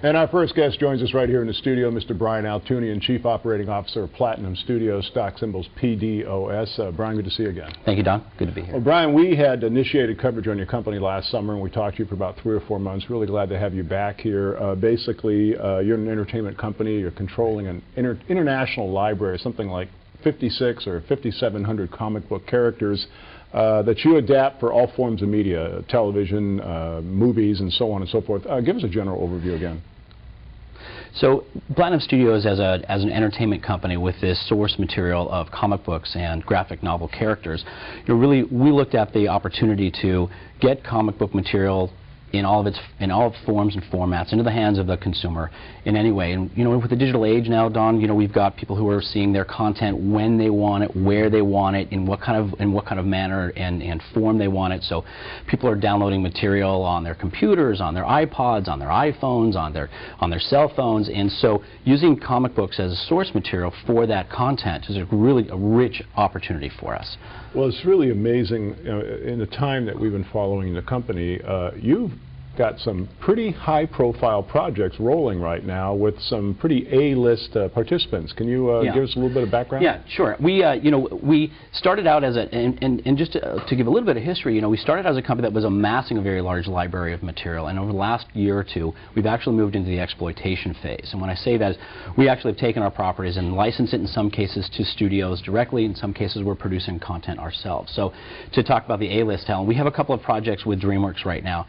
And our first guest joins us right here in the studio, Mr. Brian Altounian, Chief Operating Officer of Platinum Studios, stock symbols PDOS. Brian, good to see you again. Thank you, Don. Good to be here. Well, Brian, we had initiated coverage on your company last summer, and we talked to you for about 3 or 4 months. Really glad to have you back here. Basically, you're an entertainment company. You're controlling an international library, something like 56 or 5,700 comic book characters that you adapt for all forms of media, television, movies, and so on and so forth. Give us a general overview again. So Platinum Studios, as an entertainment company with this source material of comic books and graphic novel characters, we looked at the opportunity to get comic book material in all forms and formats into the hands of the consumer in any way. And with the digital age now, Don, we've got people who are seeing their content when they want it, where they want it, in what kind of manner and form they want it. So people are downloading material on their computers, on their iPods, on their iPhones, on their cell phones, and so using comic books as a source material for that content is really a rich opportunity for us. Well, it's really amazing. In the time that we've been following the company, you've got some pretty high-profile projects rolling right now with some pretty A-list participants. Can you give us a little bit of background? Yeah, sure. We started out as and just to give a little bit of history, we started as a company that was amassing a very large library of material, and over the last year or two, we've actually moved into the exploitation phase. And when I say that, is we actually have taken our properties and licensed it in some cases to studios directly. In some cases, we're producing content ourselves. So to talk about the A-list talent, we have a couple of projects with DreamWorks right now.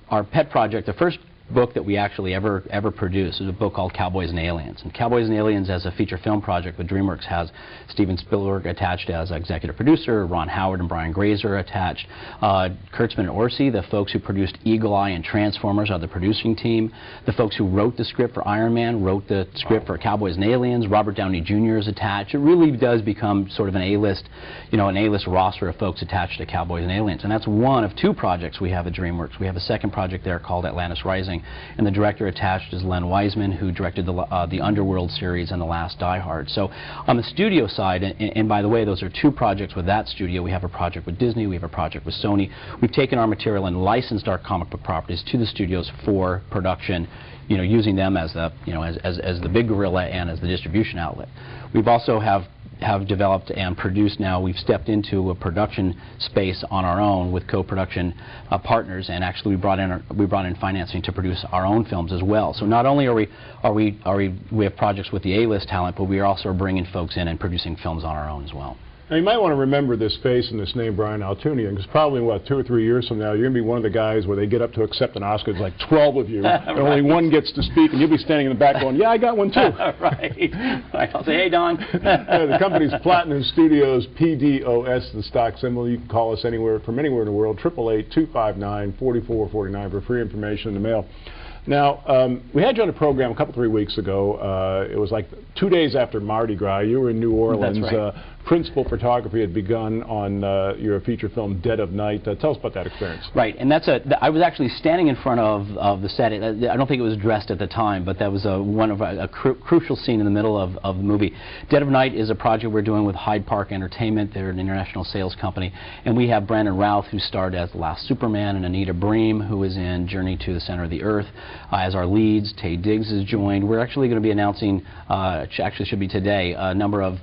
Our pet project, the first book that we actually ever produced, is a book called Cowboys and Aliens. And Cowboys and Aliens, as a feature film project with DreamWorks, has Steven Spielberg attached as executive producer, Ron Howard and Brian Grazer attached, Kurtzman and Orsi, the folks who produced Eagle Eye and Transformers, are the producing team. The folks who wrote the script for Iron Man wrote the script for Cowboys and Aliens. Robert Downey Jr. is attached. It really does become sort of an A-list, an A-list roster of folks attached to Cowboys and Aliens. And that's one of 2 projects we have at DreamWorks. We have a second project there called Atlantis Rising, and the director attached is Len Wiseman, who directed the Underworld series and The Last Die Hard. So on the studio side, and by the way, those are 2 projects with that studio. We have a project with Disney, we have a project with Sony. We've taken our material and licensed our comic book properties to the studios for production, using them as the as the big gorilla and as the distribution outlet. We've also have developed and produced now. We've stepped into a production space on our own with co-production partners, and actually we brought in financing to produce our own films as well. So not only we have projects with the A-list talent, but we are also bringing folks in and producing films on our own as well. Now, you might want to remember this face and this name, Brian Altounian, because probably, 2 or 3 years from now, you're going to be one of the guys where they get up to accept an Oscar. It's like 12 of you, and only one gets to speak, and you'll be standing in the back going, yeah, I got one too. Right. I'll say, hey, Don. The company's Platinum Studios, PDOS, the stock symbol. You can call us from anywhere in the world, 888-259-4449 for free information in the mail. Now, we had you on the program a couple, 3 weeks ago. It was like 2 days after Mardi Gras. You were in New Orleans. That's right. Principal photography had begun on your feature film Dead of Night. Tell us about that experience. Right, and I was actually standing in front of the set. I don't think it was dressed at the time, but that was one of a crucial scene in the middle of the movie. Dead of Night is a project we're doing with Hyde Park Entertainment. They're an international sales company, and we have Brandon Routh, who starred as the Last Superman, and Anita Bream, who is in Journey to the Center of the Earth, as our leads. Tay Diggs has joined. We're actually going to be announcing, actually should be today, a number of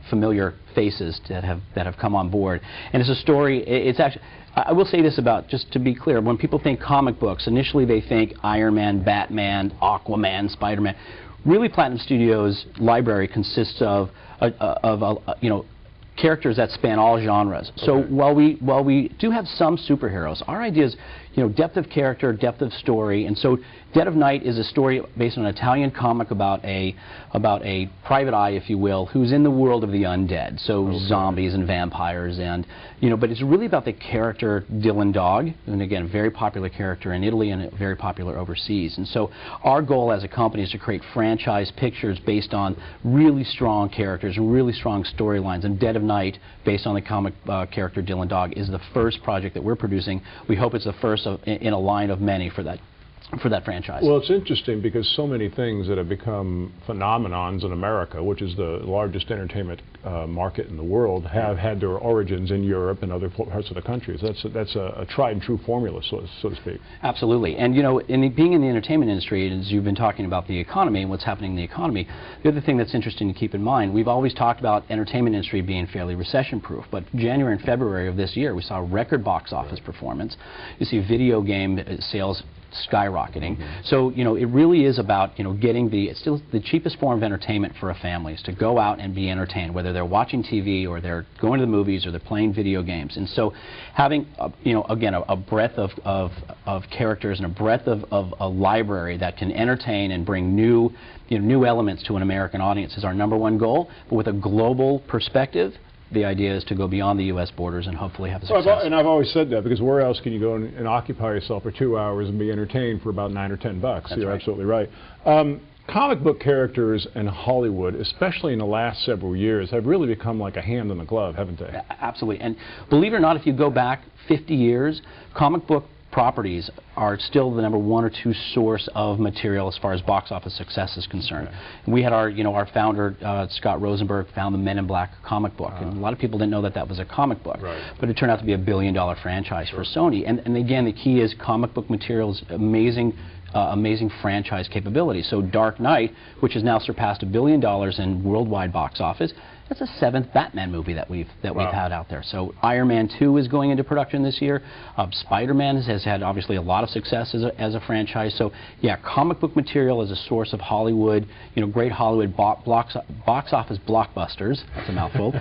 familiar faces that have come on board, and it's a story. It's actually, I will say this about, just to be clear, when people think comic books, initially they think Iron Man, Batman, Aquaman, Spider-Man. Really, Platinum Studios' library consists of characters that span all genres. Okay. So while we do have some superheroes, our idea is depth of character, depth of story, and so Dead of Night is a story based on an Italian comic about a private eye, if you will, who's in the world of the undead, so zombies and vampires, and but it's really about the character Dylan Dog, and again, a very popular character in Italy and very popular overseas. And so our goal as a company is to create franchise pictures based on really strong characters and really strong storylines, and Dead of Night, based on the comic character Dylan Dog, is the first project that we're producing. We hope it's the first in a line of many for that for that franchise. Well, it's interesting because so many things that have become phenomenons in America, which is the largest entertainment market in the world, have had their origins in Europe and other parts of the country. So that's a tried and true formula, so to speak. Absolutely. And being in the entertainment industry, as you've been talking about the economy and what's happening in the economy, the other thing that's interesting to keep in mind, we've always talked about entertainment industry being fairly recession-proof, but January and February of this year, we saw record box office performance. You see video game sales skyrocketing. So, it really is about, getting it's still the cheapest form of entertainment for a family is to go out and be entertained, whether they're watching TV or they're going to the movies or they're playing video games. And so having, again, a breadth of characters and a breadth of a library that can entertain and bring new elements to an American audience is our #1 goal. But with a global perspective, the idea is to go beyond the U.S. borders and hopefully have a success. And I've always said that, because where else can you go and occupy yourself for 2 hours and be entertained for about $9 or $10? That's You're right. absolutely right. Comic book characters in Hollywood, especially in the last several years, have really become like a hand in the glove, haven't they? Absolutely. And believe it or not, if you go back 50 years, comic book properties are still the #1 or #2 source of material as far as box office success is concerned. Okay. We had our founder, Scott Rosenberg, found the Men in Black comic book, and a lot of people didn't know that was a comic book, but it turned out to be a billion-dollar franchise for Sony. And again, the key is comic book materials, amazing franchise capability. So Dark Knight, which has now surpassed $1 billion in worldwide box office, that's the 7th Batman movie that we've had out there. So Iron Man 2 is going into production this year. Spider-Man has had obviously a lot of success as a franchise. So yeah, comic book material is a source of Hollywood, great Hollywood box office blockbusters. That's a mouthful.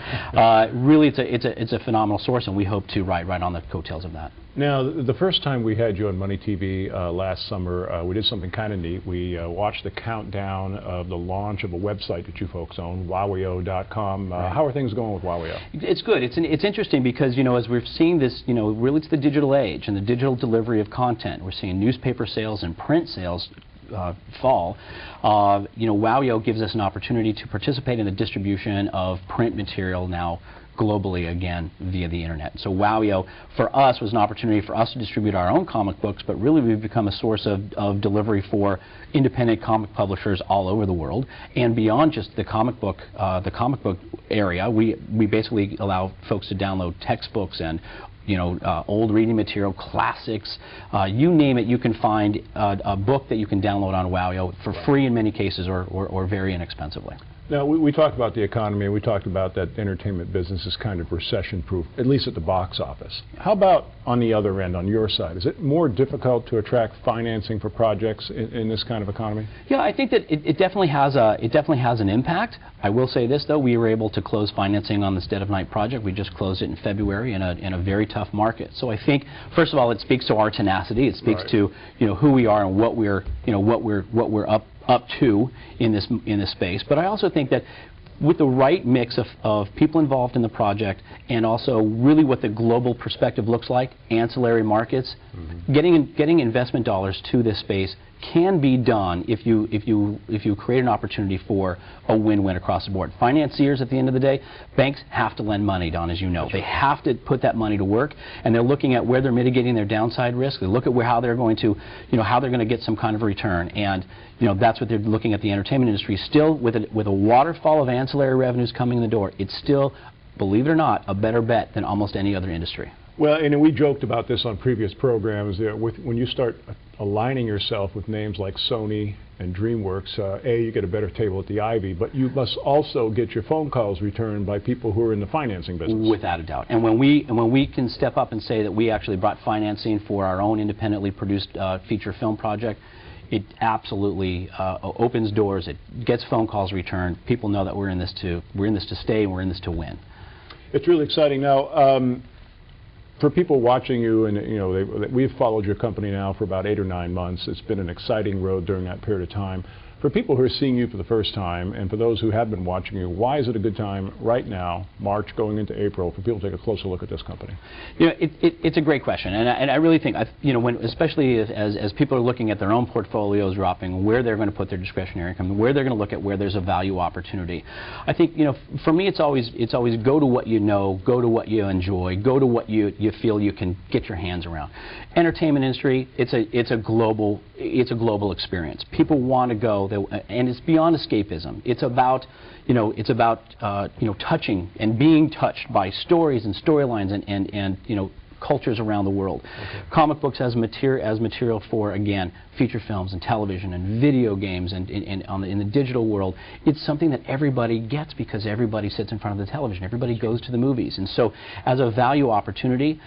Really, it's a phenomenal source, and we hope to ride right on the coattails of that. Now, the first time we had you on MoneyTV last summer, we did something kind of neat. We watched the countdown of the launch of a website that you folks own, Wowio.com. How are things going with Wowio? It's good. It's interesting because, as we're seeing this, really it's the digital age and the digital delivery of content. We're seeing newspaper sales and print sales fall. Wowio gives us an opportunity to participate in the distribution of print material now globally, again, via the internet. So Wowio, for us, was an opportunity for us to distribute our own comic books, but really we've become a source of delivery for independent comic publishers all over the world. And beyond just the comic book area, we basically allow folks to download textbooks and old reading material, classics, you name it, you can find a book that you can download on Wowio for free in many cases or very inexpensively. Now, we talked about the economy, and we talked about that entertainment business is kind of recession-proof, at least at the box office. How about on the other end, on your side? Is it more difficult to attract financing for projects in this kind of economy? Yeah, I think that it definitely has an impact. I will say this, though, we were able to close financing on this Dead of Night project. We just closed it in February in a very tough market. So I think, first of all, it speaks to our tenacity. It speaks to who we are and what we're up to in this space. But I also think that with the right mix of people involved in the project and also really what the global perspective looks like, ancillary markets, getting investment dollars to this space can be done if you create an opportunity for a win-win across the board. Financiers, at the end of the day, banks have to lend money, Don, as you know. They have to put that money to work, and they're looking at where they're mitigating their downside risk. They look at how they're going to get some kind of return, and that's what they're looking at the entertainment industry. Still, with a waterfall of ancillary revenues coming in the door, it's still, believe it or not, a better bet than almost any other industry. Well, and we joked about this on previous programs. When you start aligning yourself with names like Sony and DreamWorks, you get a better table at the Ivy, but you must also get your phone calls returned by people who are in the financing business. Without a doubt. And when we can step up and say that we actually brought financing for our own independently produced feature film project, it absolutely opens doors. It gets phone calls returned. People know that we're in this to stay and we're in this to win. It's really exciting. Now, for people watching you, and we've followed your company now for about 8 or 9 months. It's been an exciting road during that period of time. For people who are seeing you for the first time, and for those who have been watching you, why is it a good time right now, March going into April, for people to take a closer look at this company? You know, it's a great question, and I really think, you know, when, especially as people are looking at their own portfolios dropping, where they're going to put their discretionary income, where they're going to look at where there's a value opportunity. I think, you know, for me, it's always go to what you know, go to what you enjoy, go to what you feel you can get your hands around. Entertainment industry, it's a global experience. People want to go, and it's beyond escapism. It's about, you know, touching and being touched by stories and storylines and you know, cultures around the world. Okay. Comic books as material for, again, feature films and television and video games and in the digital world. It's something that everybody gets because everybody sits in front of the television. Everybody goes to the movies. And so as a value opportunity,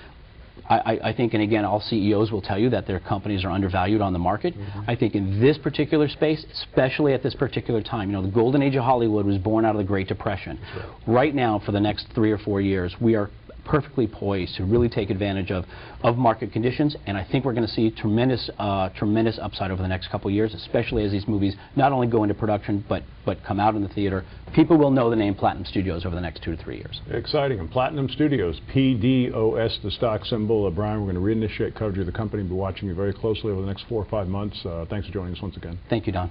I think, and again, all CEOs will tell you that their companies are undervalued on the market. Mm-hmm. I think in this particular space, especially at this particular time, you know, the golden age of Hollywood was born out of the Great Depression. Right now, for the next 3 or 4 years, we are perfectly poised to really take advantage of market conditions, and I think we're going to see tremendous upside over the next couple of years, especially as these movies not only go into production but come out in the theater. People will know the name Platinum Studios over the next 2 to 3 years. Exciting. And Platinum Studios, PDOS, the stock symbol. Brian, we're going to reinitiate coverage of the company and be watching you very closely over the next 4 or 5 months. Thanks for joining us once again. Thank you, Don.